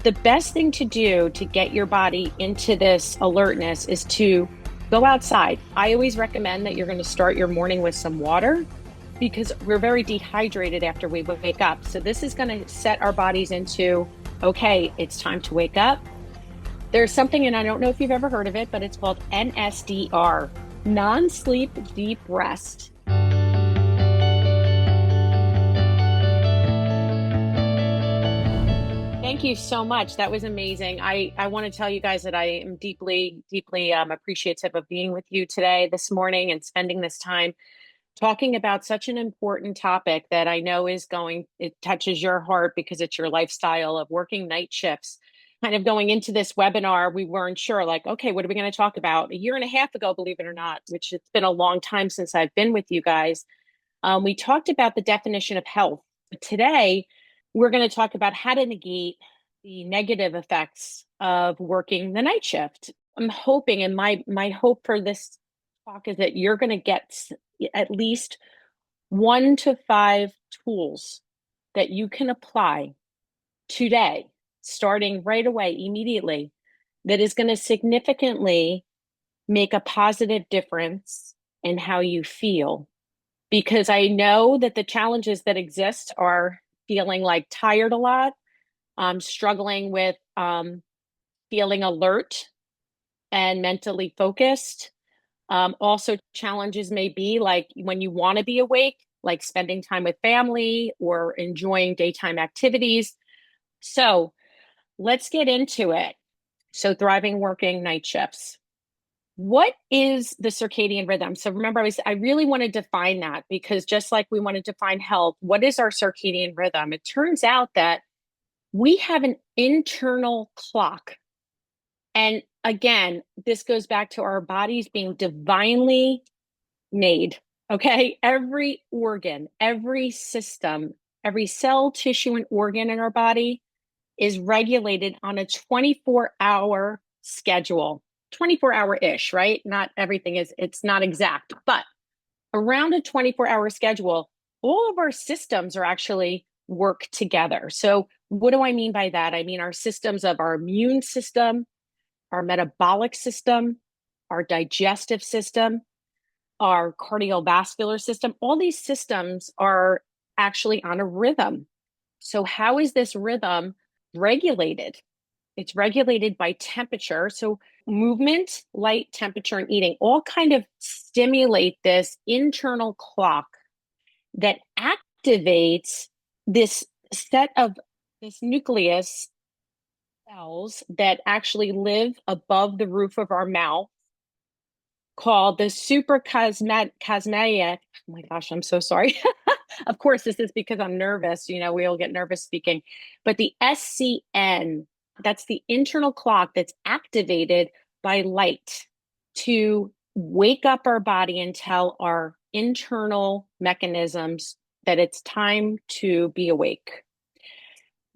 The best thing to do to get your body into this alertness is to go outside. I always recommend that you're going to start your morning with some water because we're very dehydrated after we wake up. So this is going to set our bodies into, okay, it's time to wake up. There's something, and I don't know if you've ever heard of it, but it's called NSDR, non-sleep deep rest. Thank you so much. That was amazing. I want to tell you guys that I am deeply, deeply appreciative of being with you today, this morning, and spending this time talking about such an important topic that I know it touches your heart because it's your lifestyle of working night shifts. Kind of going into this webinar, we weren't sure, like, okay, what are we going to talk about? A year and a half ago, believe it or not, which it's been a long time since I've been with you guys, we talked about the definition of health. But today, we're going to talk about how to negate the negative effects of working the night shift. I'm hoping, and my hope for this talk is that you're going to get at least 1 to 5 tools that you can apply today, starting right away, immediately, that is going to significantly make a positive difference in how you feel. Because I know that the challenges that exist are feeling like tired a lot, struggling with feeling alert and mentally focused. Also, challenges may be like when you want to be awake, like spending time with family or enjoying daytime activities. So let's get into it. So thriving working night shifts. What is the circadian rhythm? So remember, I really want to define that because just like we want to define health, what is our circadian rhythm? It turns out that we have an internal clock. And again, this goes back to our bodies being divinely made, okay? Every organ, every system, every cell, tissue, and organ in our body is regulated on a 24-hour schedule. 24-hour-ish, right? Not everything it's not exact, but around a 24-hour schedule, all of our systems are actually work together. So what do I mean by that? I mean our systems of our immune system, our metabolic system, our digestive system, our cardiovascular system. All these systems are actually on a rhythm. So how is this rhythm regulated? It's regulated by temperature. So movement, light, temperature, and eating all kind of stimulate this internal clock that activates this set of this nucleus cells that actually live above the roof of our mouth called the suprachiasmatic. Oh my gosh, I'm so sorry. Of course, this is because I'm nervous. You know, we all get nervous speaking. But the SCN, that's the internal clock that's activated by light to wake up our body and tell our internal mechanisms that it's time to be awake.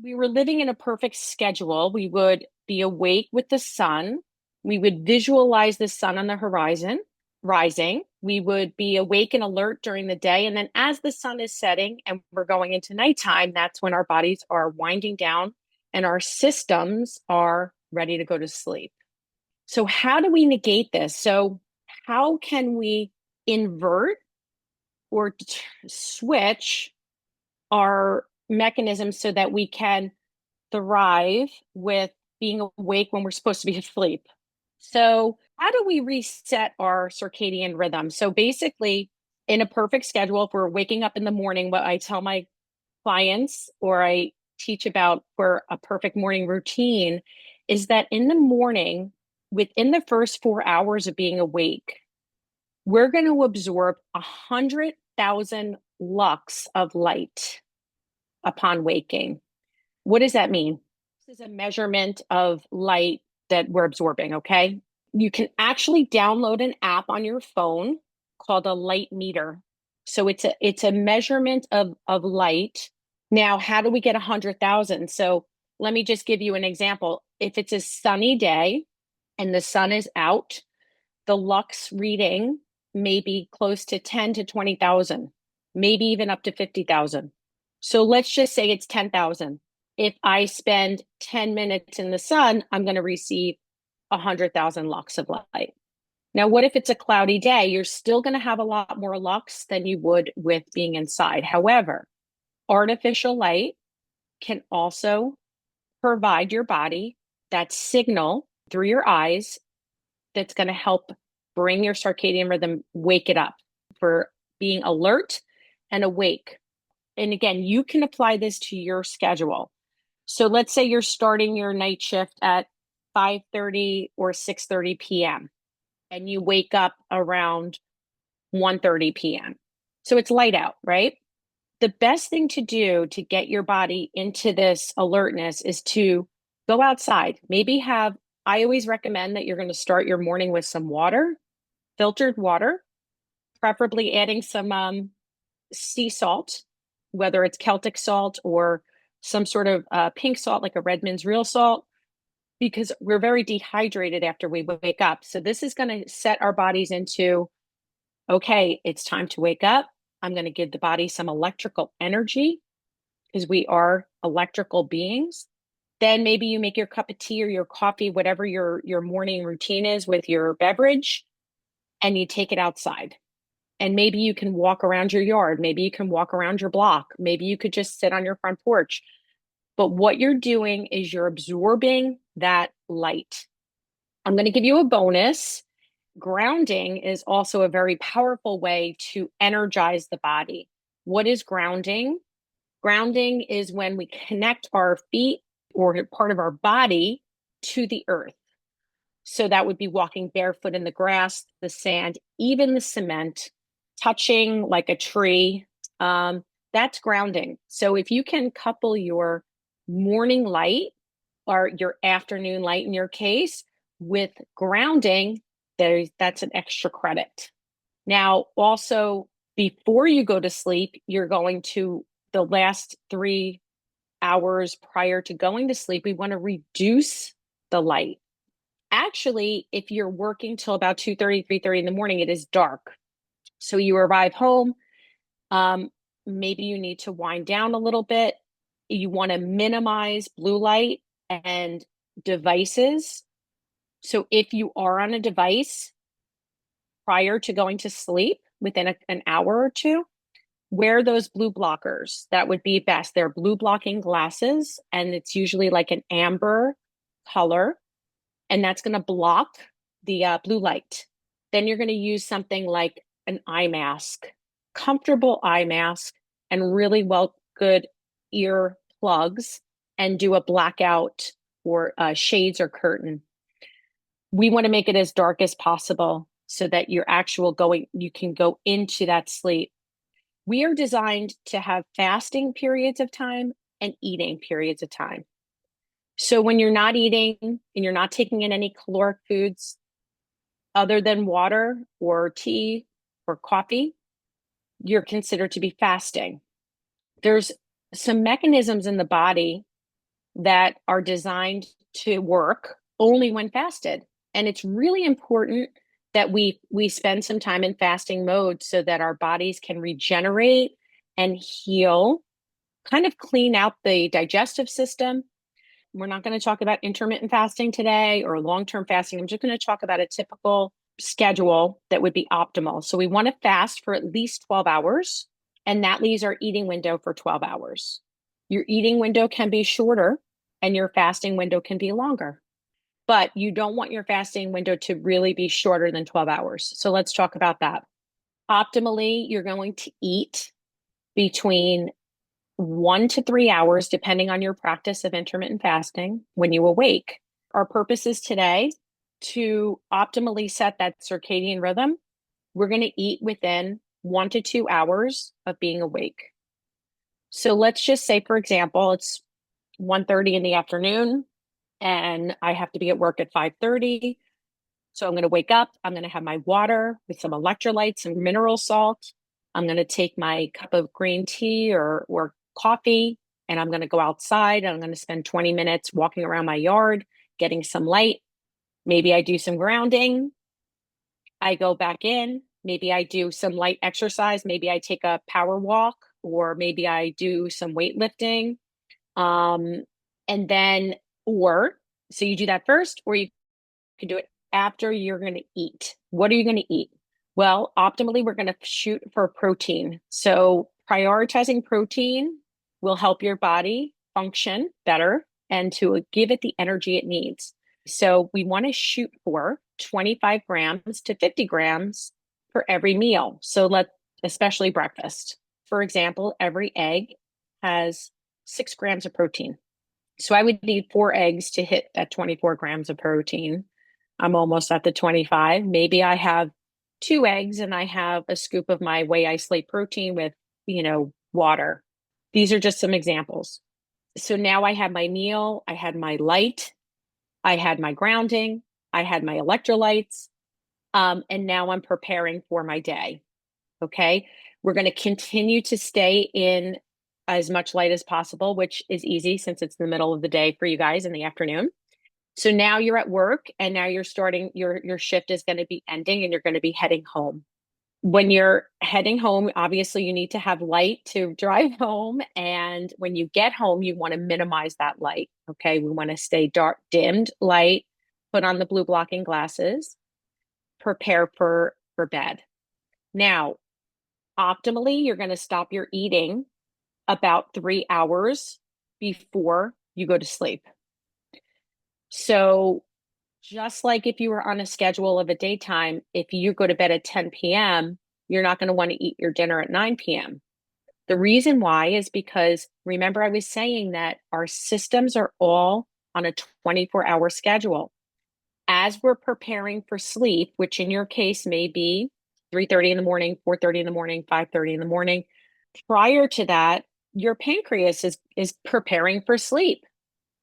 We were living in a perfect schedule. We would be awake with the sun. We would visualize the sun on the horizon rising. We would be awake and alert during the day. And then as the sun is setting and we're going into nighttime, that's when our bodies are winding down and our systems are ready to go to sleep. So how do we negate this? So how can we invert or switch our mechanisms so that we can thrive with being awake when we're supposed to be asleep? So how do we reset our circadian rhythm? So basically, in a perfect schedule, if we're waking up in the morning, what I tell my clients or I teach about for a perfect morning routine is that in the morning, within the first 4 hours of being awake, we're going to absorb 100,000 lux of light upon waking. What does that mean? This is a measurement of light that we're absorbing, okay? You can actually download an app on your phone called a light meter. So it's a measurement of light. Now, how do we get 100,000? So let me just give you an example. If it's a sunny day and the sun is out, the lux reading may be close to 10 to 20,000, maybe even up to 50,000. So let's just say it's 10,000. If I spend 10 minutes in the sun, I'm going to receive 100,000 lux of light. Now, what if it's a cloudy day? You're still going to have a lot more lux than you would with being inside. However, artificial light can also provide your body that signal through your eyes that's going to help bring your circadian rhythm, wake it up for being alert and awake. And again, you can apply this to your schedule. So let's say you're starting your night shift at 5:30 or 6:30 p.m. and you wake up around 1:30 p.m. So it's light out, right? The best thing to do to get your body into this alertness is to go outside. I always recommend that you're going to start your morning with some water, filtered water, preferably adding some sea salt, whether it's Celtic salt or some sort of pink salt like a Redmond's real salt, because we're very dehydrated after we wake up. So this is going to set our bodies into, okay, it's time to wake up. I'm going to give the body some electrical energy because we are electrical beings. Then maybe you make your cup of tea or your coffee, whatever your morning routine is with your beverage, and you take it outside. And maybe you can walk around your yard. Maybe you can walk around your block. Maybe you could just sit on your front porch. But what you're doing is you're absorbing that light. I'm going to give you a bonus. Grounding is also a very powerful way to energize the body. What is grounding? Grounding is when we connect our feet or part of our body to the earth. So that would be walking barefoot in the grass, the sand, even the cement, touching like a tree. That's grounding. So if you can couple your morning light or your afternoon light in your case with grounding, that's an extra credit. Now, also, before you go to sleep, you're going to the last 3 hours prior to going to sleep, we want to reduce the light. Actually, if you're working till about 2:30, 3:30 in the morning, it is dark. So you arrive home, maybe you need to wind down a little bit. You want to minimize blue light and devices. So if you are on a device prior to going to sleep within an hour or two, wear those blue blockers. That would be best. They're blue blocking glasses, and it's usually like an amber color, and that's going to block the blue light. Then you're going to use something like an eye mask, comfortable eye mask, and really good ear plugs, and do a blackout or shades or curtain. We want to make it as dark as possible so that you can go into that sleep. We are designed to have fasting periods of time and eating periods of time. So when you're not eating and you're not taking in any caloric foods other than water or tea or coffee, you're considered to be fasting. There's some mechanisms in the body that are designed to work only when fasted. And it's really important that we spend some time in fasting mode so that our bodies can regenerate and heal, kind of clean out the digestive system. We're not going to talk about intermittent fasting today or long-term fasting. I'm just going to talk about a typical schedule that would be optimal. So we want to fast for at least 12 hours, and that leaves our eating window for 12 hours. Your eating window can be shorter and your fasting window can be longer, but you don't want your fasting window to really be shorter than 12 hours. So let's talk about that. Optimally, you're going to eat between 1 to 3 hours, depending on your practice of intermittent fasting when you awake. Our purpose is today to optimally set that circadian rhythm. We're going to eat within 1 to 2 hours of being awake. So let's just say, for example, it's 1:30 in the afternoon and I have to be at work at 5:30. So I'm going to wake up. I'm going to have my water with some electrolytes and mineral salt. I'm going to take my cup of green tea or coffee, and I'm going to go outside. I'm going to spend 20 minutes walking around my yard, getting some light. Maybe I do some grounding. I go back in. Maybe I do some light exercise. Maybe I take a power walk, or maybe I do some weightlifting. And then, or so you do that first, or you can do it after you're going to eat. What are you going to eat? Well, optimally, we're going to shoot for protein. So prioritizing protein will help your body function better and to give it the energy it needs. So we want to shoot for 25 grams to 50 grams for every meal. So especially breakfast. For example, every egg has 6 grams of protein. So I would need 4 eggs to hit that 24 grams of protein. I'm almost at the 25. Maybe I have 2 eggs and I have a scoop of my whey isolate protein with, water. These are just some examples. So now I have my meal, I had my light, I had my grounding, I had my electrolytes, and now I'm preparing for my day. Okay. We're going to continue to stay in as much light as possible, which is easy since it's the middle of the day for you guys in the afternoon. So now you're at work and now you're starting your shift is going to be ending and you're going to be heading home. When you're heading home, obviously you need to have light to drive home. And when you get home, you want to minimize that light. Okay. We want to stay dark, dimmed light, put on the blue blocking glasses, prepare for bed. Now, optimally, you're going to stop your eating about 3 hours before you go to sleep. So just like if you were on a schedule of a daytime, if you go to bed at 10 p.m., you're not going to want to eat your dinner at 9 p.m. The reason why is because remember, I was saying that our systems are all on a 24-hour schedule. As we're preparing for sleep, which in your case may be 3:30 in the morning, 4:30 in the morning, 5:30 in the morning, prior to that, your pancreas is preparing for sleep.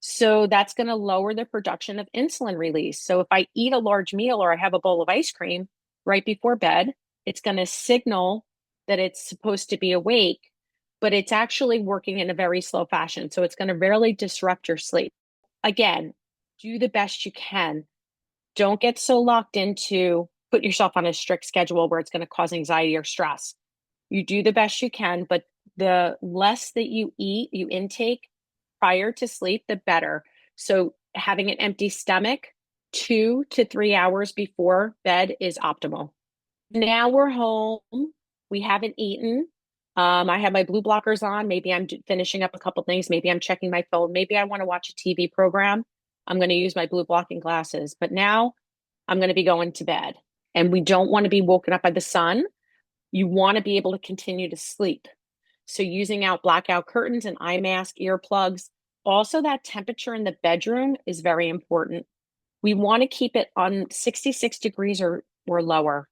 So that's going to lower the production of insulin release. So if I eat a large meal or I have a bowl of ice cream right before bed, it's going to signal that it's supposed to be awake, but it's actually working in a very slow fashion. So it's going to really disrupt your sleep. Again, do the best you can. Don't get so locked into put yourself on a strict schedule where it's going to cause anxiety or stress. You do the best you can, but the less that you eat, you intake prior to sleep, the better. So having an empty stomach 2 to 3 hours before bed is optimal. Now we're home. We haven't eaten. I have my blue blockers on. Maybe I'm finishing up a couple things. Maybe I'm checking my phone. Maybe I want to watch a TV program. I'm going to use my blue blocking glasses. But now I'm going to be going to bed. And we don't want to be woken up by the sun. You want to be able to continue to sleep. So using out blackout curtains and eye mask, earplugs. Also, that temperature in the bedroom is very important. We want to keep it on 66 degrees or lower.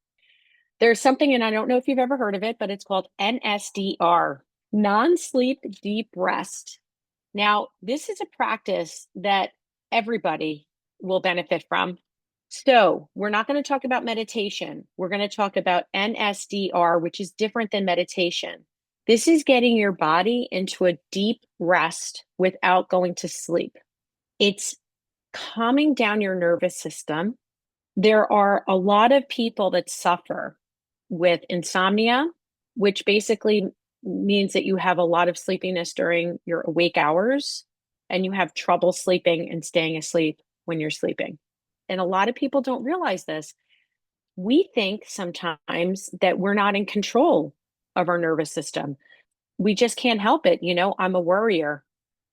There's something, and I don't know if you've ever heard of it, but it's called NSDR, non-sleep deep rest. Now, this is a practice that everybody will benefit from. So we're not going to talk about meditation. We're going to talk about NSDR, which is different than meditation. This is getting your body into a deep rest without going to sleep. It's calming down your nervous system. There are a lot of people that suffer with insomnia, which basically means that you have a lot of sleepiness during your awake hours and you have trouble sleeping and staying asleep when you're sleeping. And a lot of people don't realize this. We think sometimes that we're not in control of our nervous system. We just can't help it. I'm a worrier.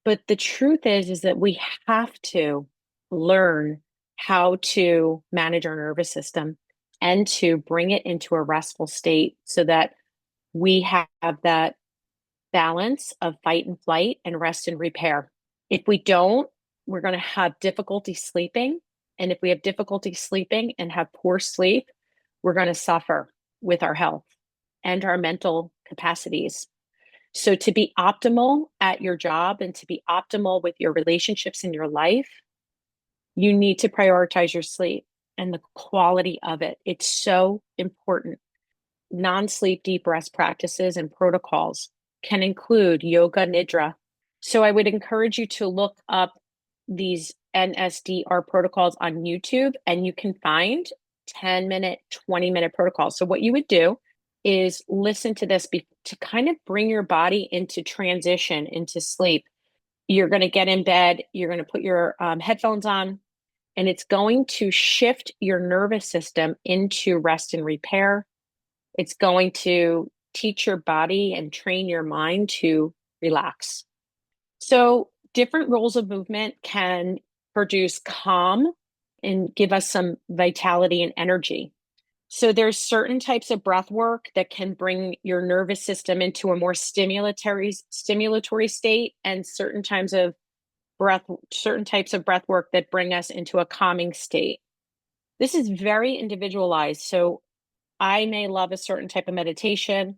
But the truth is that we have to learn how to manage our nervous system and to bring it into a restful state so that we have that balance of fight and flight and rest and repair. If we don't, we're going to have difficulty sleeping. And if we have difficulty sleeping and have poor sleep, we're going to suffer with our health and our mental capacities. So to be optimal at your job and to be optimal with your relationships in your life, you need to prioritize your sleep and the quality of it. It's so important. Non-sleep deep rest practices and protocols can include yoga nidra. So I would encourage you to look up these NSDR protocols on YouTube, and you can find 10-minute, 20-minute protocols. So what you would do is listen to this to kind of bring your body into transition, into sleep. You're going to get in bed, you're going to put your headphones on, and it's going to shift your nervous system into rest and repair. It's going to teach your body and train your mind to relax. So, different roles of movement can produce calm and give us some vitality and energy. So, there's certain types of breath work that can bring your nervous system into a more stimulatory state, and certain types of breath work that bring us into a calming state. This is very individualized. So, I may love a certain type of meditation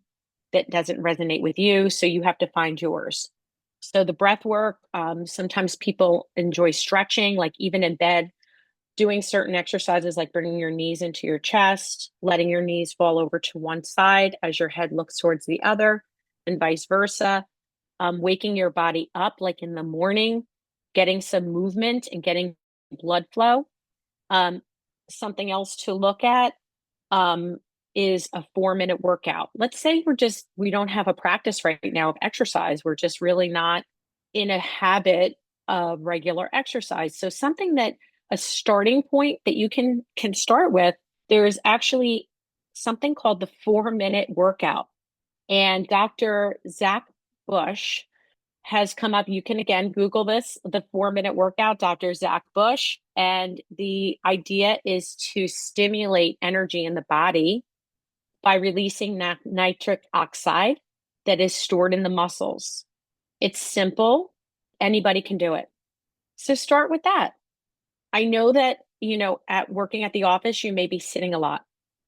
that doesn't resonate with you, so you have to find yours. So the breath work, sometimes people enjoy stretching, like even in bed, doing certain exercises like bringing your knees into your chest, letting your knees fall over to one side as your head looks towards the other, and vice versa. Waking your body up, like in the morning, getting some movement and getting blood flow. Um, Something else to look at um, is a 4-minute workout. Let's say we don't have a practice right now of exercise. We're just really not in a habit of regular exercise. So something that a starting point that you can start with, there's actually something called the 4-minute workout. And Dr. Zach Bush has come up. You can again Google this, the 4-minute workout, Dr. Zach Bush. And the idea is to stimulate energy in the body by releasing nitric oxide that is stored in the muscles. It's simple, anybody can do it. So start with that. I know that, at working at the office, you may be sitting a lot.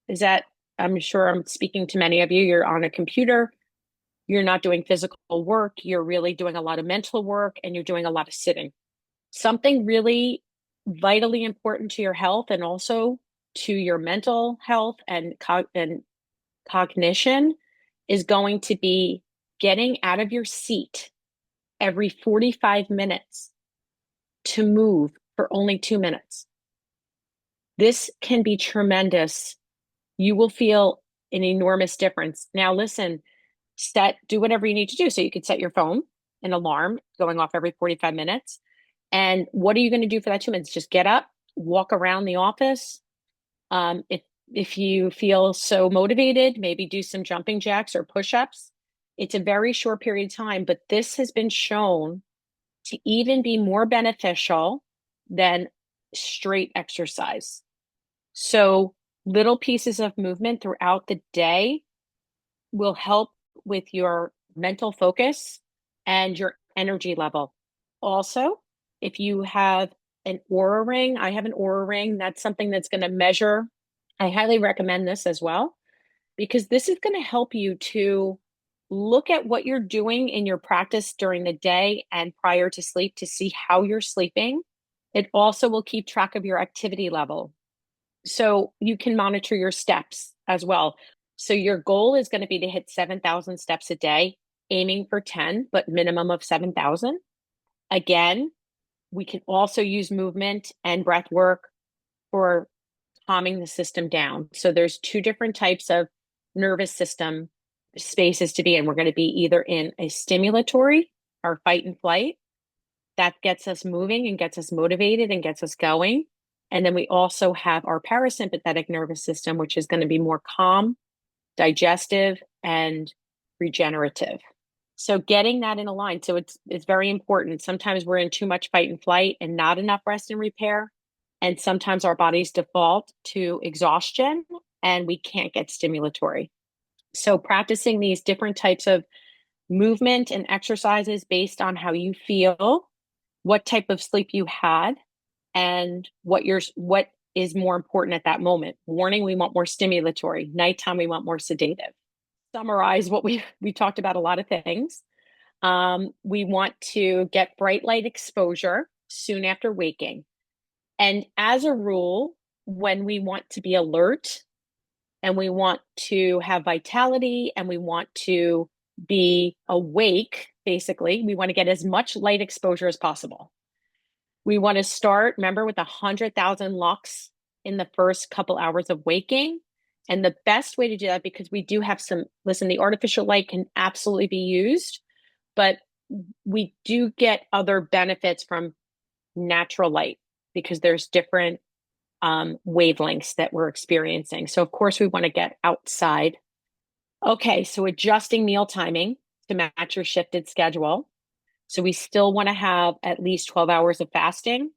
Is that, I'm sure I'm speaking to many of you, you're on a computer, you're not doing physical work, you're really doing a lot of mental work, and you're doing a lot of sitting. Something really vitally important to your health and also to your mental health and cognition is going to be getting out of your seat every 45 minutes to move for only 2 minutes. This can be tremendous. You will feel an enormous difference. Now, listen, do whatever you need to do. So you could set your phone, an alarm going off every 45 minutes. And what are you going to do for that 2 minutes? Just get up, walk around the office. If you feel so motivated, maybe do some jumping jacks or push-ups. It's a very short period of time, but this has been shown to even be more beneficial than straight exercise. So little pieces of movement throughout the day will help with your mental focus and your energy level. Also, if you have an Aura ring, I have an Aura ring. That's something that's going to measure. I highly recommend this as well, because this is going to help you to look at what you're doing in your practice during the day and prior to sleep to see how you're sleeping. It also will keep track of your activity level. So you can monitor your steps as well. So your goal is going to be to hit 7,000 steps a day, aiming for 10, but minimum of 7,000. Again, we can also use movement and breath work for calming the system down. So there's two different types of nervous system spaces to be in. We're going to be either in a stimulatory or fight and flight. That gets us moving and gets us motivated and gets us going. And then we also have our parasympathetic nervous system, which is going to be more calm, digestive, and regenerative. So getting that in a line. So it's very important. Sometimes we're in too much fight and flight and not enough rest and repair. And sometimes our bodies default to exhaustion and we can't get stimulatory. So practicing these different types of movement and exercises based on how you feel, what type of sleep you had, and what is more important at that moment. Morning, we want more stimulatory. Nighttime, we want more sedative. Summarize what we talked about a lot of things. We want to get bright light exposure soon after waking. And as a rule, when we want to be alert and we want to have vitality and we want to be awake, basically, we want to get as much light exposure as possible. We want to start, remember, with 100,000 lux in the first couple hours of waking. And the best way to do that, because we do have listen, the artificial light can absolutely be used, but we do get other benefits from natural light because there's different wavelengths that we're experiencing. So of course we want to get outside. Okay, so adjusting meal timing to match your shifted schedule. So we still want to have at least 12 hours of fasting,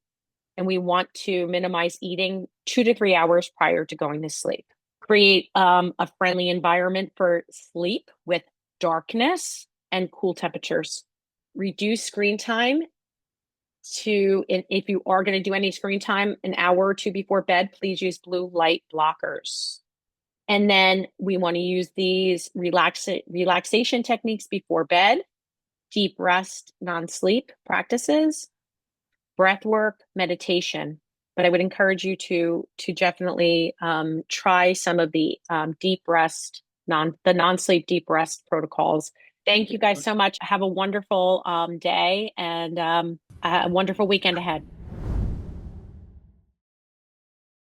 and we want to minimize eating 2 to 3 hours prior to going to sleep. Create a friendly environment for sleep with darkness and cool temperatures. Reduce screen time to, if you are going to do any screen time, an hour or two before bed, please use blue light blockers. And then we want to use these relaxation techniques before bed, deep rest, non-sleep practices, breath work, meditation. But I would encourage you to definitely try some of the deep rest, non-sleep deep rest protocols. Thank you guys so much. Have a wonderful day and a wonderful weekend ahead.